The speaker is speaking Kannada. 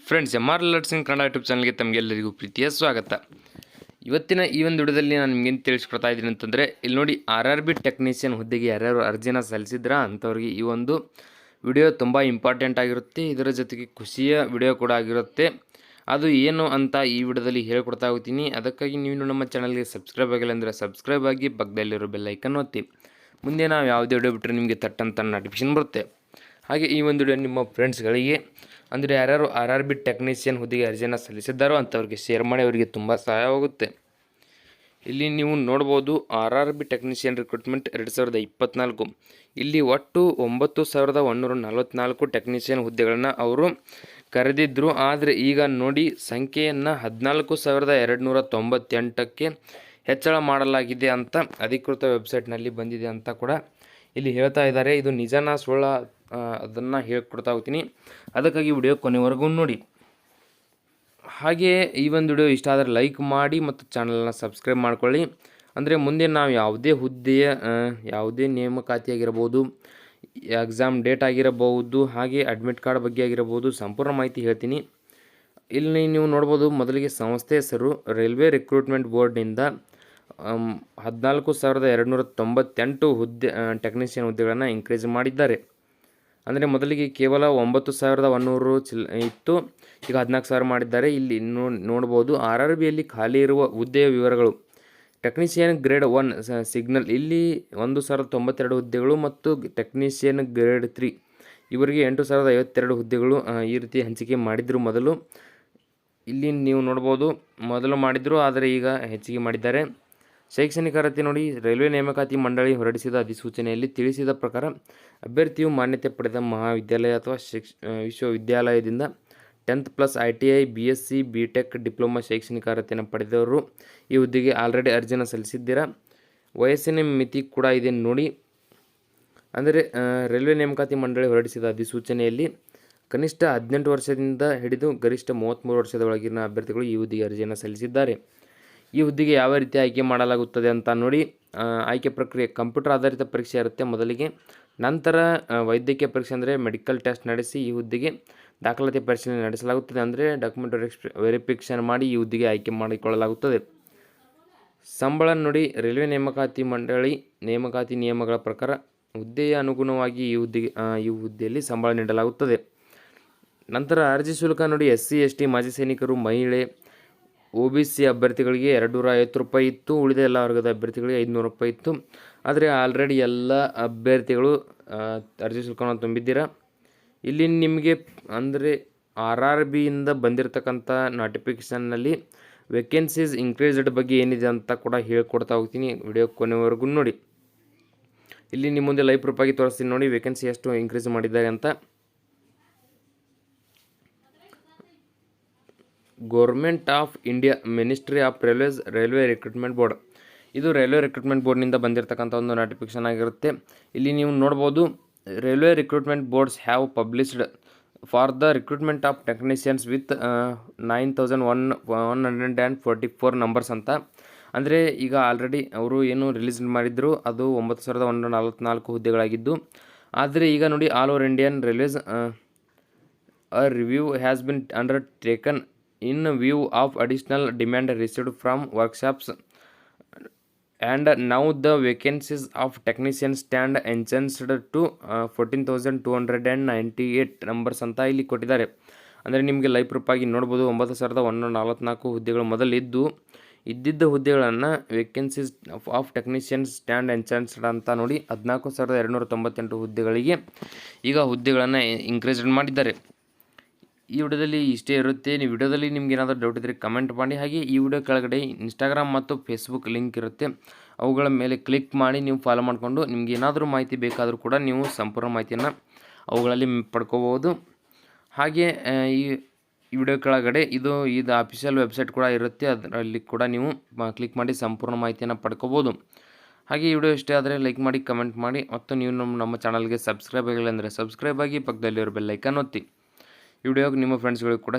Friends, MR learning Kannada YouTube ಚಾನಲ್ಗೆ ತಮಗೆಲ್ಲರಿಗೂ ಪ್ರೀತಿಯ ಸ್ವಾಗತ. ಇವತ್ತಿನ ಈ ಒಂದು ವಿಡಿಯೋದಲ್ಲಿ ನಾನು ನಿಮಗೇನು ತಿಳಿಸ್ಕೊಡ್ತಾ ಇದ್ದೀನಿ ಅಂತಂದರೆ, ಇಲ್ಲಿ ನೋಡಿ RRB ಟೆಕ್ನಿಷಿಯನ್ ಹುದ್ದೆಗೆ ಯಾರ್ಯಾರು ಅರ್ಜಿನ ಸಲ್ಲಿಸಿದ್ರಾ ಅಂಥವ್ರಿಗೆ ಈ ಒಂದು ವಿಡಿಯೋ ತುಂಬ ಇಂಪಾರ್ಟೆಂಟ್ ಆಗಿರುತ್ತೆ. ಇದರ ಜೊತೆಗೆ ಖುಷಿಯ ವಿಡಿಯೋ ಕೂಡ ಆಗಿರುತ್ತೆ. ಅದು ಏನು ಅಂತ ಈ ವಿಡಿಯೋದಲ್ಲಿ ಹೇಳ್ಕೊಡ್ತಾ ಹೋಗ್ತೀನಿ. ಅದಕ್ಕಾಗಿ ನೀವು ನಮ್ಮ ಚಾನಲ್ಗೆ ಸಬ್ಸ್ಕ್ರೈಬ್ ಆಗಿಲ್ಲ ಅಂದರೆ ಸಬ್ಸ್ಕ್ರೈಬ್ ಆಗಿ, ಪಕ್ಕದಲ್ಲಿರೋ ಬೆಲ್ ಐಕನ್ ಒತ್ತಿ. ಮುಂದೆ ನಾವು ಯಾವುದೇ ವಿಡಿಯೋ ಬಿಟ್ಟರೆ ನಿಮಗೆ ತಟ್ಟಂತ ನೋಟಿಫಿಕೇಶನ್ ಬರುತ್ತೆ. ಹಾಗೆ ಈ ಒಂದು ವಿಡಿಯೋ ನಿಮ್ಮ ಫ್ರೆಂಡ್ಸ್ಗಳಿಗೆ ಅಂದರೆ ಯಾರ್ಯಾರು RRB ಟೆಕ್ನಿಷಿಯನ್ ಹುದ್ದೆಗೆ ಅರ್ಜಿಯನ್ನು ಸಲ್ಲಿಸಿದ್ದಾರೋ ಅಂಥವ್ರಿಗೆ ಶೇರ್ ಮಾಡಿ, ಅವರಿಗೆ ತುಂಬ ಸಹಾಯವಾಗುತ್ತೆ. ಇಲ್ಲಿ ನೀವು ನೋಡ್ಬೋದು RRB ಟೆಕ್ನಿಷಿಯನ್ ರಿಕ್ರೂಟ್ಮೆಂಟ್ 2024. ಇಲ್ಲಿ ಒಟ್ಟು 9144 ಟೆಕ್ನಿಷಿಯನ್ ಹುದ್ದೆಗಳನ್ನು ಅವರು ಕರೆದಿದ್ದರು. ಆದರೆ ಈಗ ನೋಡಿ ಸಂಖ್ಯೆಯನ್ನು 14,298ಕ್ಕೆ ಹೆಚ್ಚಳ ಮಾಡಲಾಗಿದೆ ಅಂತ ಅಧಿಕೃತ ವೆಬ್ಸೈಟ್ನಲ್ಲಿ ಬಂದಿದೆ ಅಂತ ಕೂಡ ಇಲ್ಲಿ ಹೇಳ್ತಾ ಇದ್ದಾರೆ. ಇದು ನಿಜನಾ ಸುಳ್ಳ ಅದನ್ನು ಹೇಳ್ಕೊಡ್ತಾ ಹೋಗ್ತೀನಿ. ಅದಕ್ಕಾಗಿ ವಿಡಿಯೋ ಕೊನೆವರೆಗೂ ನೋಡಿ. ಹಾಗೆಯೇ ಈ ಒಂದು ವಿಡಿಯೋ ಇಷ್ಟ ಆದರೆ ಲೈಕ್ ಮಾಡಿ ಮತ್ತು ಚಾನಲ್ನ ಸಬ್ಸ್ಕ್ರೈಬ್ ಮಾಡ್ಕೊಳ್ಳಿ. ಅಂದರೆ ಮುಂದೆ ನಾವು ಯಾವುದೇ ಹುದ್ದೆಯ ಯಾವುದೇ ನೇಮಕಾತಿ ಆಗಿರಬಹುದು, ಎಕ್ಸಾಮ್ ಡೇಟ್ ಆಗಿರಬಹುದು, ಹಾಗೆ ಅಡ್ಮಿಟ್ ಕಾರ್ಡ್ ಬಗ್ಗೆ ಆಗಿರಬಹುದು, ಸಂಪೂರ್ಣ ಮಾಹಿತಿ ಹೇಳ್ತೀನಿ. ಇಲ್ಲಿ ನೀವು ನೋಡ್ಬೋದು, ಮೊದಲಿಗೆ ಸಂಸ್ಥೆ ಹೆಸರು ರೈಲ್ವೆ ರಿಕ್ರೂಟ್ಮೆಂಟ್ ಬೋರ್ಡ್ನಿಂದ 14,298 ಹುದ್ದೆ ಟೆಕ್ನಿಷಿಯನ್ ಹುದ್ದೆಗಳನ್ನು ಇನ್ಕ್ರೀಸ್ ಮಾಡಿದ್ದಾರೆ. ಅಂದರೆ ಮೊದಲಿಗೆ ಕೇವಲ 9,100 ಇತ್ತು, ಈಗ 14,000 ಮಾಡಿದ್ದಾರೆ. ಇಲ್ಲಿ ನೋಡ್ಬೋದು RRBಯಲ್ಲಿ ಖಾಲಿ ಇರುವ ಹುದ್ದೆಯ ವಿವರಗಳು. ಟೆಕ್ನಿಷಿಯನ್ ಗ್ರೇಡ್ 1 ಸಿಗ್ನಲ್ ಇಲ್ಲಿ 1,092 ಹುದ್ದೆಗಳು ಮತ್ತು ಟೆಕ್ನಿಷಿಯನ್ ಗ್ರೇಡ್ 3 ಇವರಿಗೆ 8,052 ಹುದ್ದೆಗಳು ಈ ರೀತಿ ಹಂಚಿಕೆ ಮಾಡಿದರು. ಮೊದಲು ಇಲ್ಲಿ ನೀವು ನೋಡ್ಬೋದು, ಮೊದಲು ಮಾಡಿದರು ಆದರೆ ಈಗ ಹೆಚ್ಚಿಗೆ ಮಾಡಿದ್ದಾರೆ. ಶೈಕ್ಷಣಿಕ ಅರ್ಹತೆ ನೋಡಿ, ರೈಲ್ವೆ ನೇಮಕಾತಿ ಮಂಡಳಿ ಹೊರಡಿಸಿದ ಅಧಿಸೂಚನೆಯಲ್ಲಿ ತಿಳಿಸಿದ ಪ್ರಕಾರ ಅಭ್ಯರ್ಥಿಯು ಮಾನ್ಯತೆ ಪಡೆದ ಮಹಾವಿದ್ಯಾಲಯ ಅಥವಾ ವಿಶ್ವವಿದ್ಯಾಲಯದಿಂದ 10th+ ITI, BSc, BTech, diploma ಶೈಕ್ಷಣಿಕ ಅರ್ಹತೆಯನ್ನು ಪಡೆದವರು ಈ ಹುದ್ದೆಗೆ ಆಲ್ರೆಡಿ ಅರ್ಜಿನ ಸಲ್ಲಿಸಿದ್ದೀರಾ. ವಯಸ್ಸಿನ ಮಿತಿ ಕೂಡ ಇದೆ ನೋಡಿ. ಅಂದರೆ ರೈಲ್ವೆ ನೇಮಕಾತಿ ಮಂಡಳಿ ಹೊರಡಿಸಿದ ಅಧಿಸೂಚನೆಯಲ್ಲಿ ಕನಿಷ್ಠ 18 ವರ್ಷದಿಂದ ಹಿಡಿದು ಗರಿಷ್ಠ 33 ವರ್ಷದ ಒಳಗಿನ ಅಭ್ಯರ್ಥಿಗಳು ಈ ಹುದ್ದೆಗೆ ಅರ್ಜಿಯನ್ನು ಸಲ್ಲಿಸಿದ್ದಾರೆ. ಈ ಹುದ್ದೆಗೆ ಯಾವ ರೀತಿ ಆಯ್ಕೆ ಮಾಡಲಾಗುತ್ತದೆ ಅಂತ ನೋಡಿ. ಆಯ್ಕೆ ಪ್ರಕ್ರಿಯೆ ಕಂಪ್ಯೂಟರ್ ಆಧಾರಿತ ಪರೀಕ್ಷೆ ಇರುತ್ತೆ ಮೊದಲಿಗೆ. ನಂತರ ವೈದ್ಯಕೀಯ ಪರೀಕ್ಷೆ ಅಂದರೆ ಮೆಡಿಕಲ್ ಟೆಸ್ಟ್ ನಡೆಸಿ ಈ ಹುದ್ದೆಗೆ ದಾಖಲಾತಿ ಪರಿಶೀಲನೆ ನಡೆಸಲಾಗುತ್ತದೆ. ಅಂದರೆ ಡಾಕ್ಯುಮೆಂಟ್ ವೆರಿಫಿಕೇಷನ್ ಮಾಡಿ ಈ ಹುದ್ದೆಗೆ ಆಯ್ಕೆ ಮಾಡಿಕೊಳ್ಳಲಾಗುತ್ತದೆ. ಸಂಬಳ ನೋಡಿ, ರೈಲ್ವೆ ನೇಮಕಾತಿ ಮಂಡಳಿ ನೇಮಕಾತಿ ನಿಯಮಗಳ ಪ್ರಕಾರ ಹುದ್ದೆಯ ಅನುಗುಣವಾಗಿ ಈ ಹುದ್ದೆಯಲ್ಲಿ ಸಂಬಳ ನೀಡಲಾಗುತ್ತದೆ. ನಂತರ ಅರ್ಜಿ ಶುಲ್ಕ ನೋಡಿ, SC ST ಮಾಜಿ ಸೈನಿಕರು, ಮಹಿಳೆ, OBC ಅಭ್ಯರ್ಥಿಗಳಿಗೆ 250 ರೂಪಾಯಿ ಇತ್ತು. ಉಳಿದ ಎಲ್ಲ ವರ್ಗದ ಅಭ್ಯರ್ಥಿಗಳಿಗೆ 500 ರೂಪಾಯಿ ಇತ್ತು. ಆದರೆ ಆಲ್ರೆಡಿ ಎಲ್ಲ ಅಭ್ಯರ್ಥಿಗಳು ಅರ್ಜಿ ಶುಲ್ಕವನ್ನು ತುಂಬಿದ್ದೀರಾ. ಇಲ್ಲಿ ನಿಮಗೆ ಅಂದರೆ RRBಯಿಂದ ಬಂದಿರತಕ್ಕಂಥ ನೋಟಿಫಿಕೇಷನ್ನಲ್ಲಿ ವೇಕೆನ್ಸೀಸ್ ಇನ್ಕ್ರೀಸ್ಡ್ ಬಗ್ಗೆ ಏನಿದೆ ಅಂತ ಕೂಡ ಹೇಳ್ಕೊಡ್ತಾ ಹೋಗ್ತೀನಿ. ವಿಡಿಯೋ ಕೊನೆವರೆಗೂ ನೋಡಿ. ಇಲ್ಲಿ ನಿಮ್ಮ ಮುಂದೆ ಲೈವ್ ಪ್ರೂಫ್ ಆಗಿ ತೋರಿಸ್ತೀನಿ ನೋಡಿ, ವೇಕೆನ್ಸಿ ಎಷ್ಟು ಇನ್ಕ್ರೀಸ್ ಮಾಡಿದ್ದಾರೆ ಅಂತ. Government of India, ministry of railways, railway recruitment board. ಇದು ರೈಲ್ವೆ ರಿಕ್ರೂಟ್ಮೆಂಟ್ ಬೋರ್ಡ್ನಿಂದ ಬಂದಿರತಕ್ಕಂಥ ಒಂದು ನೋಟಿಫಿಕೇಷನ್ ಆಗಿರುತ್ತೆ. ಇಲ್ಲಿ ನೀವು ನೋಡ್ಬೋದು, railway recruitment boards have published for the recruitment of technicians with 9,144 numbers ಅಂತ. ಅಂದರೆ ಈಗ ಆಲ್ರೆಡಿ ಅವರು ಏನು ರಿಲೀಸ್ ಮಾಡಿದ್ರು ಅದು 9,144 ಹುದ್ದೆಗಳಾಗಿದ್ದು. ಆದರೆ ಈಗ ನೋಡಿ, all over Indian railways a review has been under taken in view of additional demand received from workshops, and now the vacancies of technicians stand enhanced to 14,298 numbers ಅಂತ ಇಲ್ಲಿ ಕೊಟ್ಟಿದ್ದಾರೆ. ಅಂದರೆ ನಿಮಗೆ ಲೈವ್ ಪ್ರೂಫ್ ಆಗಿ ನೋಡ್ಬೋದು, 9,144 ಹುದ್ದೆಗಳು ಮೊದಲಿದ್ದು ಇದ್ದಿದ್ದ ಹುದ್ದೆಗಳನ್ನು ವೇಕೆನ್ಸೀಸ್ ಆಫ್ ಟೆಕ್ನಿಷಿಯನ್ಸ್ ಸ್ಟ್ಯಾಂಡ್ ಎನ್ಚಾನ್ಸ್ಡ್ ಅಂತ ನೋಡಿ 14,298 ಹುದ್ದೆಗಳಿಗೆ ಈಗ ಹುದ್ದೆಗಳನ್ನು ಇನ್ಕ್ರೀಸ್ ಮಾಡಿದ್ದಾರೆ. ಈ ವಿಡಿಯೋದಲ್ಲಿ ಇಷ್ಟೇ ಇರುತ್ತೆ. ಈ ವಿಡಿಯೋದಲ್ಲಿ ನಿಮ್ಗೆ ಏನಾದರೂ ಡೌಟ್ ಇದ್ದರೆ ಕಮೆಂಟ್ ಮಾಡಿ. ಹಾಗೆ ಈ ವಿಡಿಯೋ ಕೆಳಗಡೆ ಇನ್ಸ್ಟಾಗ್ರಾಮ್ ಮತ್ತು ಫೇಸ್ಬುಕ್ ಲಿಂಕ್ ಇರುತ್ತೆ, ಅವುಗಳ ಮೇಲೆ ಕ್ಲಿಕ್ ಮಾಡಿ ನೀವು ಫಾಲೋ ಮಾಡಿಕೊಂಡು ನಿಮ್ಗೆ ಏನಾದರೂ ಮಾಹಿತಿ ಬೇಕಾದರೂ ಕೂಡ ನೀವು ಸಂಪೂರ್ಣ ಮಾಹಿತಿಯನ್ನು ಅವುಗಳಲ್ಲಿ ಪಡ್ಕೋಬೋದು. ಹಾಗೆ ಈ ವಿಡಿಯೋ ಕೆಳಗಡೆ ಇದು ಅಫಿಷಿಯಲ್ ವೆಬ್ಸೈಟ್ ಕೂಡ ಇರುತ್ತೆ, ಅದರಲ್ಲಿ ಕೂಡ ನೀವು ಕ್ಲಿಕ್ ಮಾಡಿ ಸಂಪೂರ್ಣ ಮಾಹಿತಿಯನ್ನು ಪಡ್ಕೋಬೋದು. ಹಾಗೆ ಈ ವಿಡಿಯೋ ಇಷ್ಟೇ ಆದರೆ ಲೈಕ್ ಮಾಡಿ, ಕಮೆಂಟ್ ಮಾಡಿ ಮತ್ತು ನೀವು ನಮ್ಮ ಚಾನಲ್ಗೆ ಸಬ್ಸ್ಕ್ರೈಬ್ ಆಗಿಲ್ಲ ಅಂದರೆ ಸಬ್ಸ್ಕ್ರೈಬ್ ಆಗಿ, ಪಕ್ಕದಲ್ಲಿರೋ ಬೆಲ್ ಐಕನ್ ಒತ್ತಿ. ಈ ವಿಡಿಯೋಗೆ ನಿಮ್ಮ ಫ್ರೆಂಡ್ಸ್ಗಳಿಗೂ ಕೂಡ